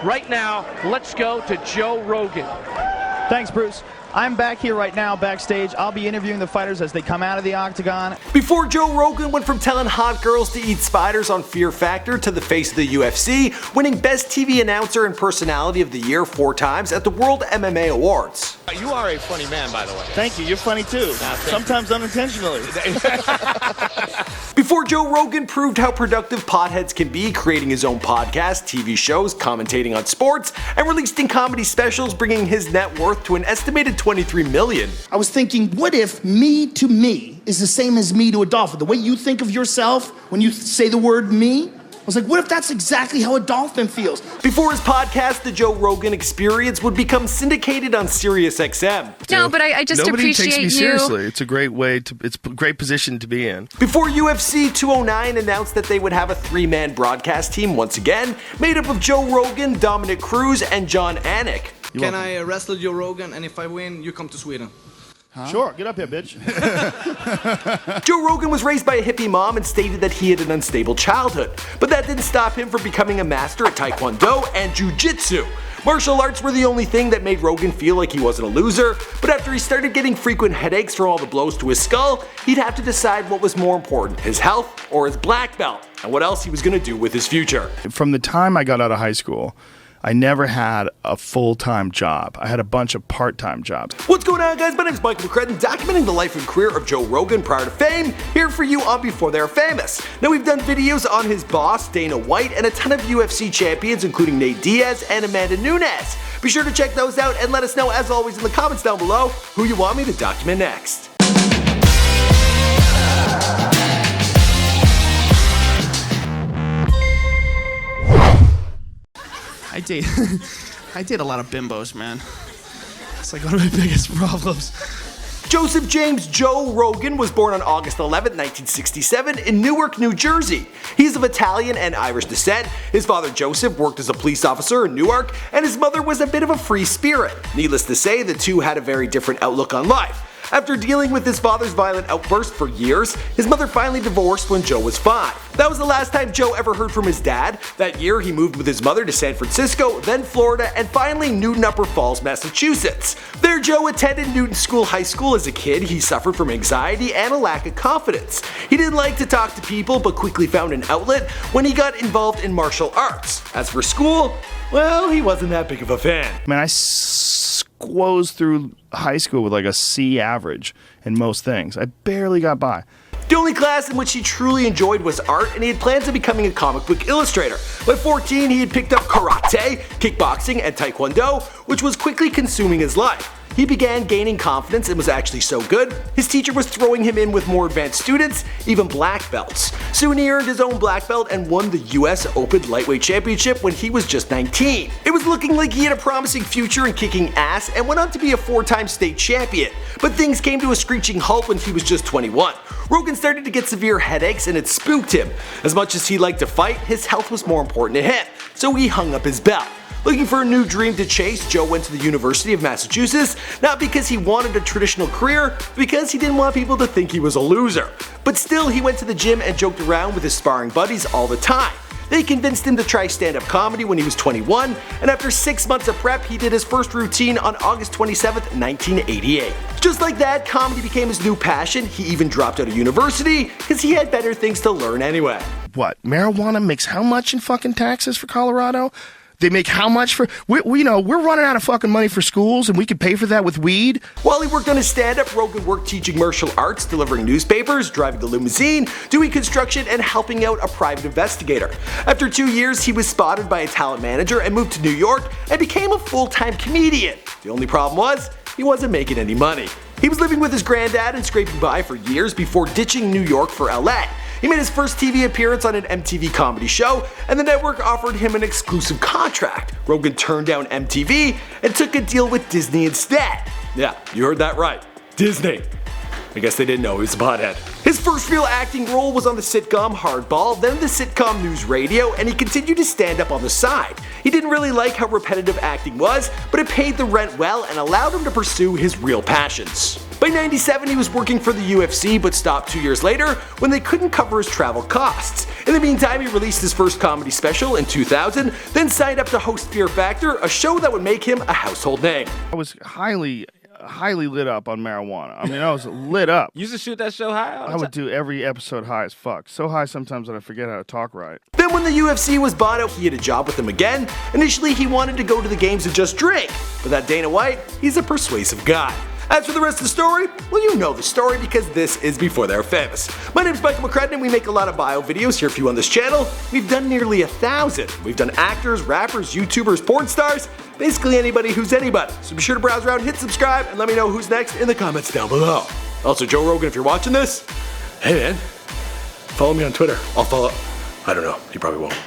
Right now, let's go to Joe Rogan. Thanks, Bruce. I'm back here right now backstage. I'll be interviewing the fighters as they come out of the octagon. Before Joe Rogan went from telling hot girls to eat spiders on Fear Factor to the face of the UFC, winning Best TV Announcer and Personality of the Year 4 times at the World MMA Awards. You are a funny man, by the way. Thank you. You're funny too. Sometimes unintentionally. Before Joe Rogan proved how productive potheads can be, creating his own podcast, TV shows, commentating on sports, and releasing comedy specials, bringing his net worth to an estimated $23 million. I was thinking, what if me to me is the same as me to a dolphin? The way you think of yourself when you say the word me? I was like, what if that's exactly how a dolphin feels? Before his podcast, The Joe Rogan Experience would become syndicated on SiriusXM. No, but I just Nobody appreciate takes me you. seriously. It's a great way to. It's a great position to be in. Before UFC 209 announced that they would have a 3-man broadcast team once again, made up of Joe Rogan, Dominic Cruz, and John Anik. Can I wrestle Joe Rogan, and if I win, you come to Sweden? Sure, get up here, bitch. Joe Rogan was raised by a hippie mom and stated that he had an unstable childhood, but that didn't stop him from becoming a master at Taekwondo and Jiu-Jitsu. Martial arts were the only thing that made Rogan feel like he wasn't a loser, but after he started getting frequent headaches from all the blows to his skull, he'd have to decide what was more important, his health or his black belt, and what else he was going to do with his future. From the time I got out of high school, I never had a full-time job. I had a bunch of part-time jobs. What's going on, guys? My name is Michael McCrudden, documenting the life and career of Joe Rogan prior to fame, here for you on Before They're Famous. Now, we've done videos on his boss, Dana White, and a ton of UFC champions, including Nate Diaz and Amanda Nunes. Be sure to check those out and let us know, as always, in the comments down below, who you want me to document next. I date a lot of bimbos, man. It's like one of my biggest problems. Joseph James Joe Rogan was born on August 11, 1967 in Newark, New Jersey. He is of Italian and Irish descent. His father Joseph worked as a police officer in Newark, and his mother was a bit of a free spirit. Needless to say, the two had a very different outlook on life. After dealing with his father's violent outbursts for years, his mother finally divorced when Joe was 5. That was the last time Joe ever heard from his dad. That year, he moved with his mother to San Francisco, then Florida, and finally Newton Upper Falls, Massachusetts. There, Joe attended Newton School High School. As a kid, he suffered from anxiety and a lack of confidence. He didn't like to talk to people, but quickly found an outlet when he got involved in martial arts. As for school, well, he wasn't that big of a fan. Man, I squoze through high school with like a C average in most things. I barely got by. The only class in which he truly enjoyed was art, and he had plans of becoming a comic book illustrator. By 14, he had picked up karate, kickboxing, and taekwondo, which was quickly consuming his life. He began gaining confidence and was actually so good, his teacher was throwing him in with more advanced students, even black belts. Soon he earned his own black belt and won the US Open Lightweight Championship when he was just 19. It was looking like he had a promising future in kicking ass and went on to be a 4-time state champion. But things came to a screeching halt when he was just 21. Rogan started to get severe headaches and it spooked him. As much as he liked to fight, his health was more important to him, so he hung up his belt. Looking for a new dream to chase, Joe went to the University of Massachusetts, not because he wanted a traditional career, but because he didn't want people to think he was a loser. But still, he went to the gym and joked around with his sparring buddies all the time. They convinced him to try stand-up comedy when he was 21, and after 6 months of prep, he did his first routine on August 27, 1988. Just like that, comedy became his new passion. He even dropped out of university because he had better things to learn anyway. What? Marijuana makes how much in fucking taxes for Colorado? They make how much for, we're running out of fucking money for schools and we could pay for that with weed. While he worked on his stand-up, Rogan worked teaching martial arts, delivering newspapers, driving a limousine, doing construction, and helping out a private investigator. After 2 years, he was spotted by a talent manager and moved to New York and became a full-time comedian. The only problem was, he wasn't making any money. He was living with his granddad and scraping by for years before ditching New York for LA. He made his first TV appearance on an MTV comedy show, and the network offered him an exclusive contract. Rogan turned down MTV and took a deal with Disney instead. Yeah, you heard that right. Disney. I guess they didn't know he was a pothead. His first real acting role was on the sitcom Hardball, then the sitcom News Radio, and he continued to stand up on the side. He didn't really like how repetitive acting was, but it paid the rent well and allowed him to pursue his real passions. By '97 he was working for the UFC, but stopped 2 years later when they couldn't cover his travel costs. In the meantime, he released his first comedy special in 2000, then signed up to host Fear Factor, a show that would make him a household name. I was highly lit up on marijuana. I mean, I was lit up. You used to shoot that show high? I would do every episode high as fuck. So high sometimes that I forget how to talk right. Then when the UFC was bought out, he had a job with them again. Initially, he wanted to go to the games and just drink, but that Dana White, he's a persuasive guy. As for the rest of the story, well, you know the story because this is Before They're Famous. My name is Michael McCrudden and we make a lot of bio videos here for you on this channel. We've done nearly 1,000. We've done actors, rappers, YouTubers, porn stars, basically anybody who's anybody. So be sure to browse around, hit subscribe, and let me know who's next in the comments down below. Also, Joe Rogan, if you're watching this, hey man, follow me on Twitter. I'll follow. I don't know, you probably won't.